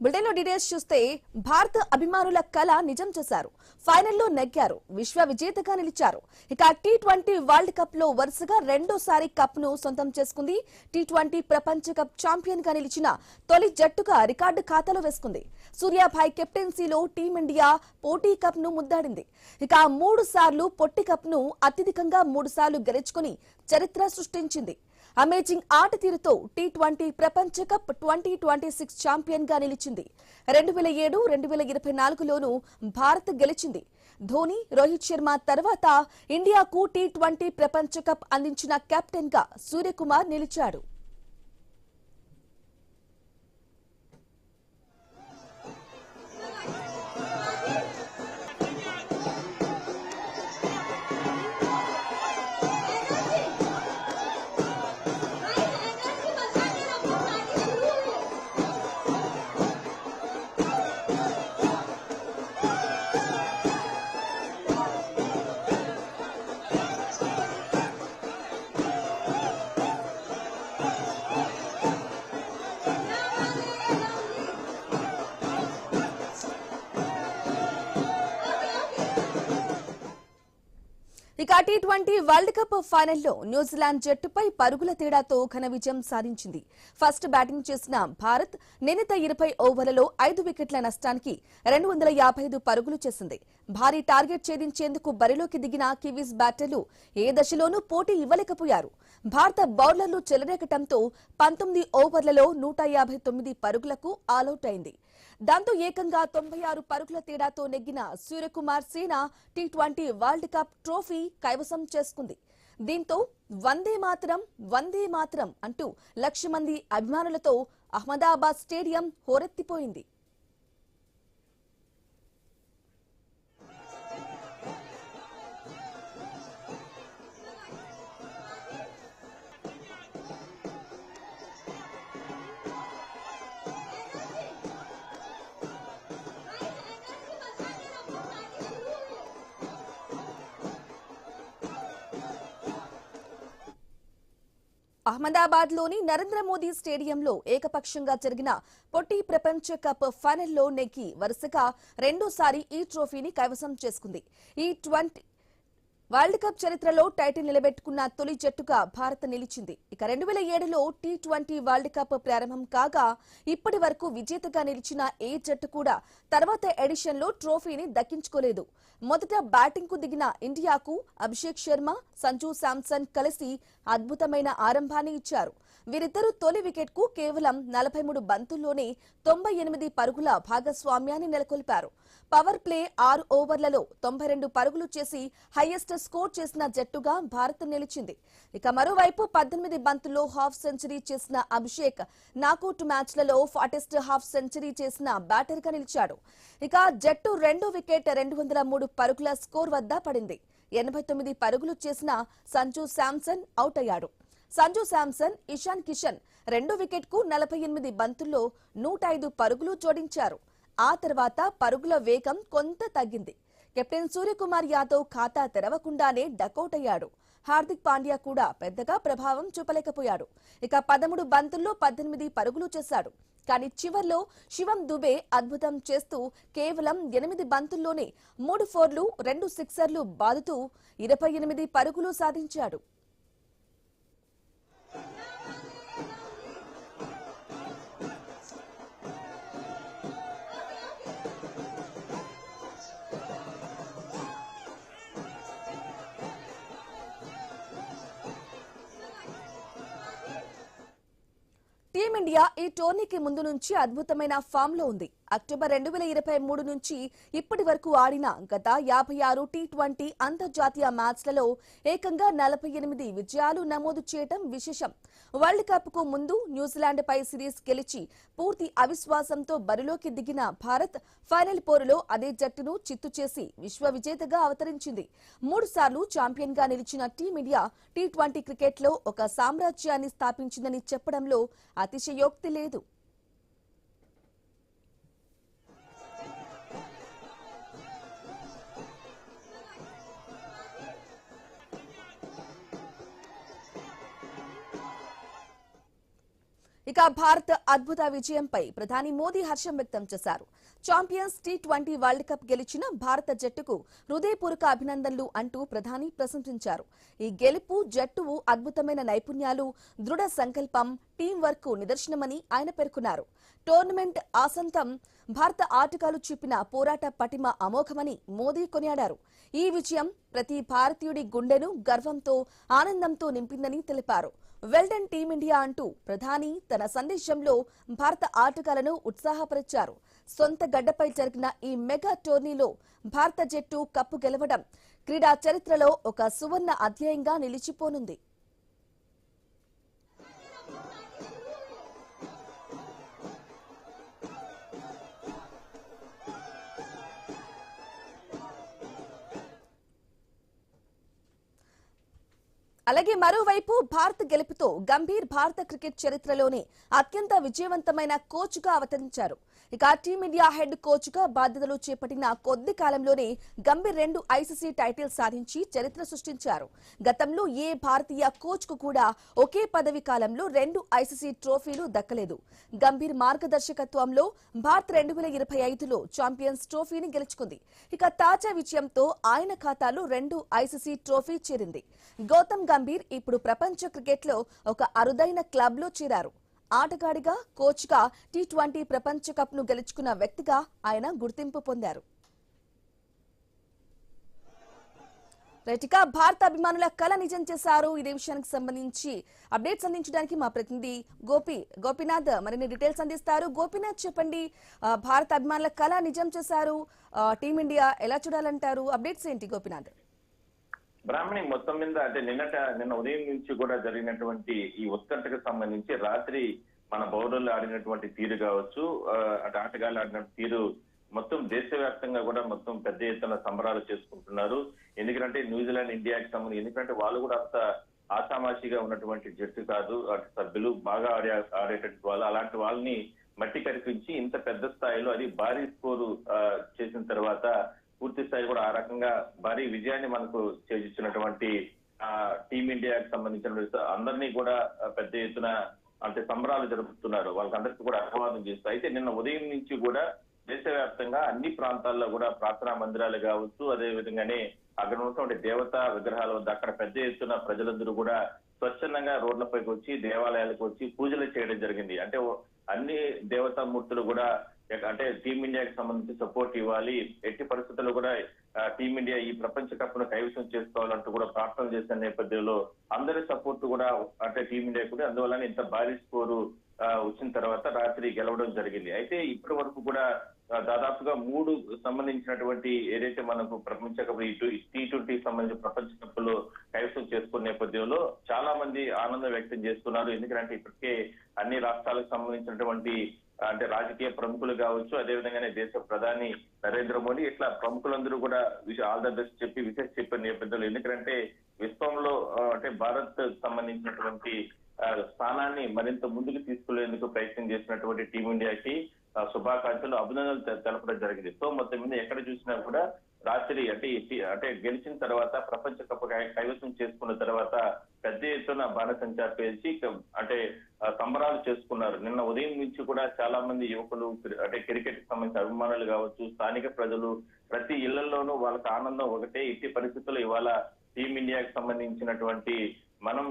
బులెటిన్లో డీటెయిల్స్ చూస్తే భారత అభిమానుల కల నిజం చేశారు. ఫైనల్లో నెగ్గారు, విశ్వ విజేతగా నిలిచారు. ఇక టీ20 వరల్డ్ కప్ లో వరుసగా రెండోసారి కప్ ను సొంతం చేసుకుంది. టీ20 ప్రపంచ కప్ ఛాంపియన్ గా నిలిచిన తొలి జట్టుగా రికార్డు ఖాతాలో వేసుకుంది. సూర్యాభాయ్ కెప్టెన్సీలో టీమిండియా పోటీ కప్ ను ముద్దాడింది. ఇక 3 సార్లు పొట్టి కప్ ను అత్యధికంగా 3 సార్లు గెలుచుకుని చరిత్ర సృష్టించింది. అమేజింగ్ ఆట తీరుతో టీ20 ప్రపంచ కప్ 2026 ఛాంపియన్ గా నిలిచింది. 2007, 2024లోనూ భారత్ గెలిచింది. ధోని, రోహిత్ శర్మ తర్వాత ఇండియాకు టీ20 ప్రపంచ కప్ అందించిన కెప్టెన్ గా సూర్యకుమార్ నిలిచాడు. ఇక టీ20 వరల్డ్ కప్ ఫైనల్లో న్యూజిలాండ్ జట్టుపై పరుగుల తేడాతో ఘన విజయం సాధించింది. ఫస్ట్ బ్యాటింగ్ చేసిన భారత్ నిన్నటి 20 ఓవర్లలో 5 వికెట్ల నష్టానికి 255 పరుగులు చేసింది. భారీ టార్గెట్ ఛేదించేందుకు బరిలోకి దిగిన కివీస్ బ్యాటర్లు ఏ దశలోనూ పోటీ ఇవ్వలేకపోయారు. భారత బౌలర్లు చెలరేగటంతో 19 ఓవర్లలో 159 పరుగులకు ఆలౌట్ అయింది. దాంతో ఏకంగా 96 పరుగుల తేడాతో నెగ్గిన సూర్యకుమార్ సేన టీ20 వరల్డ్ కప్ ట్రోఫీ కైవసం చేసుకుంది. దీంతో వందే మాతరం వందే మాతరం అంటూ 1,00,000 మంది అభిమానులతో అహ్మదాబాద్ స్టేడియం హోరెత్తిపోయింది. అహ్మదాబాద్ లోని నరేంద్ర మోదీ స్టేడియంలో ఏకపక్షంగా జరిగిన పొట్టి ప్రపంచ కప్ ఫైనల్లో నెగ్గి వరుసగా రెండోసారి ఈ ట్రోఫీని కైవసం చేసుకుంది. ఈ వరల్డ్ కప్ చరిత్రలో టైటిల్ నిలబెట్టుకున్న తొలి జట్టుగా భారత్ నిలిచింది. ఇక 2007లో టీ20 వరల్డ్ కప్ ప్రారంభం కాగా ఇప్పటి వరకు విజేతగా నిలిచిన ఏ జట్టు కూడా తర్వాత ఎడిషన్ లో ట్రోఫీని దక్కించుకోలేదు. మొదట బ్యాటింగ్ కు దిగిన ఇండియాకు అభిషేక్ శర్మ, సంజు శాంసన్ కలిసి అద్భుతమైన ఆరంభాన్ని ఇచ్చారు. వీరిద్దరూ తొలి వికెట్ కు కేవలం 43 బంతుల్లోనే 98 పరుగుల భాగస్వామ్యాన్ని నెలకొల్పారు. పవర్ ప్లే 6 ఓవర్లలో 92 పరుగులు చేసి హైయెస్ట్ స్కోర్ చేసిన జట్టుగా భారత్ నిలిచింది. ఇక మరోవైపు 18 బంతుల్లో హాఫ్ సెంచరీ చేసిన అభిషేక్ నాకౌట్ మ్యాచ్లలో ఫాస్టెస్ట్ హాఫ్ సెంచరీ చేసిన బ్యాటర్ గా నిలిచాడు. ఇక జట్టు రెండో వికెట్ 203 పరుగుల స్కోర్ వద్ద పడింది. 89 పరుగులు చేసిన సంజు శాంసన్ అవుట్ అయ్యాడు. సంజు శాంసన్, ఇషాన్ కిషన్ రెండో వికెట్ కు 48 బంతుల్లో 105 పరుగులు జోడించారు. ఆ తర్వాత పరుగుల వేగం కొంత తగ్గింది. కెప్టెన్ సూర్యకుమార్ యాదవ్ ఖాతా తెరవకుండానే డకౌట్ అయ్యాడు. హార్దిక్ పాండ్యా కూడా పెద్దగా ప్రభావం చూపలేకపోయాడు. ఇక 13 బంతుల్లో 18 పరుగులు చేశాడు. కానీ చివర్లో శివం దుబే అద్భుతం చేస్తూ కేవలం 8 బంతుల్లోనే 3 ఫోర్లు 2 సిక్సర్లు బాదుతూ 28 పరుగులు సాధించాడు. టీమిండియా ఈ టోర్నీకి ముందు నుంచి అద్భుతమైన ఫామ్ లో ఉంది. అక్టోబర్ 2023 నుంచి ఇప్పటి వరకు ఆడిన గత 56 టీ20 అంతర్జాతీయ మ్యాచ్లలో ఏకంగా 48 విజయాలు నమోదు చేయడం విశేషం. వరల్డ్ కప్ కు ముందు న్యూజిలాండ్ పై సిరీస్ గెలిచి పూర్తి అవిశ్వాసంతో బరిలోకి దిగిన భారత్ ఫైనల్ పోరులో అదే జట్టును చిత్తు చేసి విశ్వ విజేతగా అవతరించింది. 3 సార్లు ఛాంపియన్ గా నిలిచిన టీమిండియా టీ20 క్రికెట్ లో ఒక సామ్రాజ్యాన్ని స్థాపించిందని చెప్పడంలో అతిశయోక్తి లేదు. ఇక భారత్ అద్భుత విజయంపై ప్రధాని మోదీ హర్షం వ్యక్తం చేశారు. ఛాంపియన్స్ టీ20 వరల్డ్ కప్ గెలిచిన భారత జట్టుకు హృదయపూర్వక అభినందనలు అంటూ ప్రధాని ప్రశంసించారు. ఈ గెలుపు జట్టు అద్భుతమైన నైపుణ్యాలు, దృఢ సంకల్పం, టీం వర్క్ నిదర్శనమని ఆయన పేర్కొన్నారు. టోర్నమెంట్ ఆసంతం భారత ఆటగాళ్లు చూపిన పోరాట పటిమ అమోఘమని మోదీ కొనియాడారు. ఈ విజయం ప్రతి భారతీయుడి గుండెను గర్వంతో, ఆనందంతో నింపిందని తెలిపారు. వెల్డన్ టీమిండియా అంటూ ప్రధాని తన సందేశంలో భారత ఆటగాళ్లను ఉత్సాహపరిచారు. సొంత గడ్డపై జరిగిన ఈ మెగా టోర్నీలో భారత జట్టు కప్పు గెలవడం క్రీడా చరిత్రలో ఒక సువర్ణ అధ్యాయంగా నిలిచిపోనుంది. అలాగే మరోవైపు భారత్ గెలుపుతో గంభీర్ భారత క్రికెట్ చరిత్రలోనే అత్యంత విజయవంతమైన కోచ్ గా అవతరించారు. ఇక టీమిండియా హెడ్ కోచ్ గా బాధ్యతలు చేపట్టిన కొద్ది కాలంలోనే గంభీర్ 2 ఐసీసీ టైటిల్స్ సాధించి చరిత్ర సృష్టించారు. గతంలో ఏ భారతీయ కోచ్ కు కూడా ఒకే పదవి కాలంలో 2 ఐసీసీ ట్రోఫీలు దక్కలేదు. గంభీర్ మార్గదర్శకత్వంలో భారత్ 2025లో ఛాంపియన్స్ ట్రోఫీని గెలుచుకుంది. ఇక తాజా విజయంతో ఆయన ఖాతాలో 2 ఐసీసీ ట్రోఫీ చేరింది. గౌతమ్ గంభీర్ ఇప్పుడు ప్రపంచ క్రికెట్ లో ఒక అరుదైన క్లబ్ లో చేరారు. ఆటగాడిగా, కోచ్ గా టీ20 ప్రపంచ కప్ ను గెలుచుకున్న వ్యక్తిగా ఆయన గుర్తింపు పొందారు. రైట్గా భారత అభిమానుల కల నిజం చేశారు. ఇదే విషయానికి సంబంధించి అప్డేట్స్ అందించడానికి మా ప్రతినిధి గోపీనాథ్ మరిన్ని డీటెయిల్స్ అందిస్తారు. గోపీనాథ్ చెప్పండి, భారత అభిమానుల కల నిజం చేశారు. టీమిండియా ఎలా చూడాలంటారు? అప్డేట్స్ ఏంటి గోపీనాథ్? బ్రాహ్మణి మొత్తం మీద అంటే నిన్న ఉదయం నుంచి కూడా జరిగినటువంటి ఈ ఉత్కంఠకు సంబంధించి రాత్రి మన బౌలర్లు ఆడినటువంటి తీరు కావచ్చు, అటు ఆటగాళ్ళు ఆడిన తీరు మొత్తం దేశవ్యాప్తంగా కూడా మొత్తం పెద్ద ఎత్తున సంబరాలు చేసుకుంటున్నారు. ఎందుకంటే న్యూజిలాండ్ ఇండియాకి సంబంధించి, ఎందుకంటే వాళ్ళు కూడా అంత ఆషామాషిగా ఉన్నటువంటి జట్టు కాదు. అటు సభ్యులు బాగా ఆడేటటువంటి వాళ్ళు, అలాంటి వాళ్ళని మట్టి కరిపించి ఇంత పెద్ద స్థాయిలో అది భారీ స్కోరు చేసిన తర్వాత పూర్తి స్థాయి కూడా ఆ రకంగా భారీ విజయాన్ని మనకు చేజిచ్చినటువంటి టీమిండియాకి సంబంధించిన అందరినీ కూడా పెద్ద ఎత్తున అంటే సంబరాలు జరుపుతున్నారు. వాళ్ళకందరికీ కూడా అభివాదం చేస్తారు. అయితే నిన్న ఉదయం నుంచి కూడా దేశవ్యాప్తంగా అన్ని ప్రాంతాల్లో కూడా ప్రార్థనా మందిరాలు కావచ్చు, అదే విధంగానే అక్కడ ఉన్నటువంటి దేవతా విగ్రహాల వద్ద అక్కడ పెద్ద ఎత్తున ప్రజలందరూ కూడా స్వచ్ఛందంగా రోడ్లపైకి వచ్చి దేవాలయాలకు వచ్చి పూజలు చేయడం జరిగింది. అంటే అన్ని దేవతామూర్తులు కూడా అంటే టీమిండియాకి సంబంధించి సపోర్ట్ ఇవ్వాలి, ఎట్టి పరిస్థితుల్లో కూడా టీమిండియా ఈ ప్రపంచ కప్ ను కైవసం చేసుకోవాలంటూ కూడా ప్రార్థన చేసిన నేపథ్యంలో అందరి సపోర్ట్ కూడా అంటే టీమిండియాకు కూడా, అందువల్ల ఇంత భారీ స్కోరు వచ్చిన తర్వాత రాత్రి గెలవడం జరిగింది. అయితే ఇప్పటి వరకు కూడా దాదాపుగా 3 సంబంధించినటువంటి ఏదైతే మనకు ప్రపంచ కప్ టీ20 సంబంధించిన ప్రపంచ కప్ లో కైవసం చేసుకున్న నేపథ్యంలో చాలా మంది ఆనందం వ్యక్తం చేస్తున్నారు. ఎందుకంటే ఇప్పటికే అన్ని రాష్ట్రాలకు సంబంధించినటువంటి అంటే రాజకీయ ప్రముఖులు కావచ్చు, అదేవిధంగానే దేశ ప్రధాని నరేంద్ర మోడీ ఇట్లా ప్రముఖులందరూ కూడా ఆల్ ద బెస్ట్ చెప్పి విశేష చెప్పిన నేపథ్యంలో, ఎందుకంటే విశ్వంలో అంటే భారత్ సంబంధించినటువంటి స్థానాన్ని మరింత ముందుకు తీసుకునేందుకు ప్రయత్నం చేసినటువంటి టీమిండియాకి శుభాకాంక్షలు, అభినందనలు తెలపడం జరిగింది. సో మొత్తం మీద ఎక్కడ చూసినా కూడా రాత్రి అంటే గెలిచిన తర్వాత ప్రపంచ కప్ కైవసం చేసుకున్న తర్వాత పెద్ద ఎత్తున బాణసంచా పేల్చి అంటే సంబరాలు చేసుకున్నారు. నిన్న ఉదయం నుంచి కూడా చాలా మంది యువకులు అంటే క్రికెట్ కి సంబంధించిన అభిమానులు కావచ్చు, స్థానిక ప్రజలు ప్రతి ఇళ్లలోనూ వాళ్ళకి ఆనందం ఒకటే. ఇట్టి పరిస్థితుల్లో ఇవాళ టీమిండియాకి సంబంధించినటువంటి మనం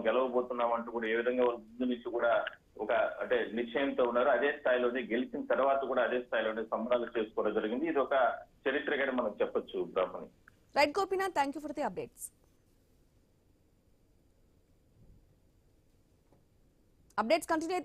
గెలవబోతున్నాం అంటూ కూడా ఏ విధంగా ముందు నుంచి కూడా ఒక అంటే నిశ్చయంతో ఉన్నారు. అదే స్థాయిలోనే గెలిచిన తర్వాత కూడా అదే స్థాయిలోనే సంబరాలు చేసుకోవడం జరిగింది. ఇది ఒక చరిత్రగా మనం చెప్పొచ్చు. Brahmani right Gopinath, thank you for the updates. Continue అయితే